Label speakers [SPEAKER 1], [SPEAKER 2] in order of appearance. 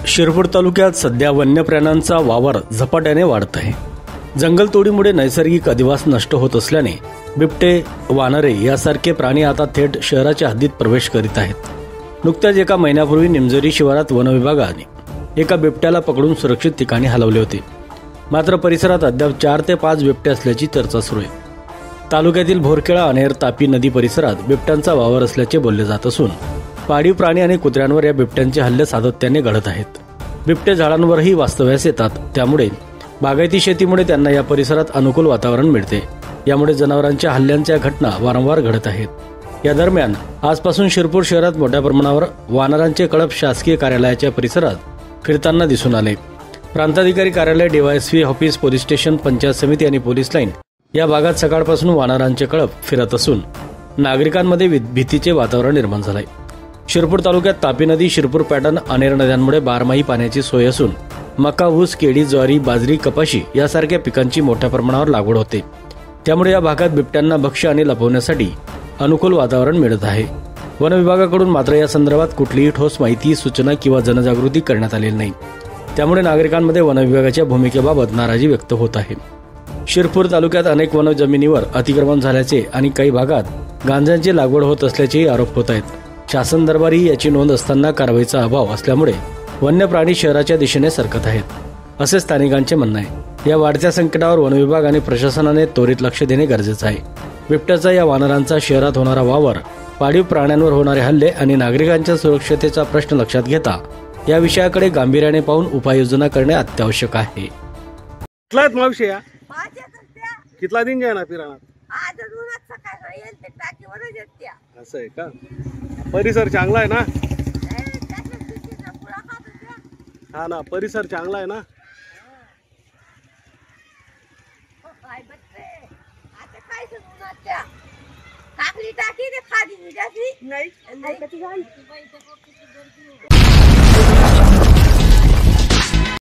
[SPEAKER 1] शिरपूर तालुक्यात सध्या वन्य प्राण्यांचा वावर झपाट्याने वाढत आहे। जंगलतोडीमुळे नैसर्गिक अधिवास नष्ट होत असल्याने बिबटे, वानरे यासारखे प्राणी आता थेट शहराच्या हद्दीत प्रवेश करीत आहेत। नुकत्याच एका महिन्यापूर्वी निमजरी शिवारात वन विभागाने एका बिबट्याला पकडून सुरक्षित ठिकाणी हलवले होते। मात्र परिसरात अद्याप 4 ते 5 बिबटे असल्याची चर्चा सुरू आहे। तालुक्यातील भोरखेळा, अनेर, तापी नदी परिसरात बिबट्यांचा वावर असल्याचे बोलले जात असून पाळीव प्राणी आणि कुत्र्यांवर या बिबट्यांचे हल्ले सातत्याने घडत आहेत। बिबटे झाडांवरही वास्तव्यास येतात, त्यामुळे बागायती शेतीमुळे त्यांना या परिसरात अनुकूल वातावरण मिळते। यामुळे जनावरांच्या हल्ल्यांच्या घटना वारंवार घडत आहेत। या दरम्यान आजपासून शिरपूर शहरात मोठ्या प्रमाणावर वानरांचे कळप शासकीय कार्यालयाच्या परिसरात फिरताना दिसून आले। प्रांताधिकारी कार्यालय, DySP office, police station, panchayat समिती आणि पोलीस लाईन या भागात सकाळपासून वानरांचे कळप फिरत असून नागरिकांमध्ये भीतीचे वातावरण निर्माण झाले। शिरपूर तालुक्यात तापी नदी, शिरपूर पॅटर्न, अनेर नद्यांमुळे बारमाही पाण्याची सोय असून मका, ऊस, केळी, ज्वारी, बाजरी, कपाशी यासारख्या पिकांची मोठ्या प्रमाणावर लागवड होते। त्यामुळे या भागात बिबट्यांना भक्ष्य आणि लपवण्यासाठी अनुकूल वातावरण मिळत आहे। वन विभागाकडून मात्र या संदर्भात कुठलीही ठोस माहिती, सूचना किंवा जनजागृती करण्यात आलेली नाही। त्यामुळे नागरिकांमध्ये वन विभागाच्या भूमिकेबाबत नाराजी व्यक्त होत आहे। शिरपूर तालुक्यात अनेक वन जमिनीवर अतिक्रमण झाल्याचे आणि काही भागात गांजांची लागवड होत असल्याचेही आरोप होत आहेत। शासन दरबारी याची नोंद असताना कारवाईचा अभाव असल्यामुळे वन्य प्राणी शहराच्या दिशेने सरकत आहेत, असे स्थानिकांचे म्हणणे आहे। या वाढत्या संकटावर वन विभाग आणि प्रशासनाने त्वरित लक्ष देणे गरजेचे आहे। बिबट्याचा या वानरांचा शहरात होणारा वावर, पाळीव प्राण्यांवर होणारे हल्ले आणि नागरिकांच्या सुरक्षतेचा प्रश्न लक्षात घेता या विषयाकडे गांभीर्याने पाहून उपाययोजना करणे अत्यावश्यक आहे।
[SPEAKER 2] कितला दिन जाय ना फिरायला?
[SPEAKER 3] आज रोज सकाळी येईल ते टाकीवरच येत्या।
[SPEAKER 2] असं आहे का? परिसर चांगला आहे ना? हा ना, परिसर चांगला आहे ना?
[SPEAKER 3] काय बच्चे आता काय सुनाच्या टाकली टाकी ते खाली जाती नाही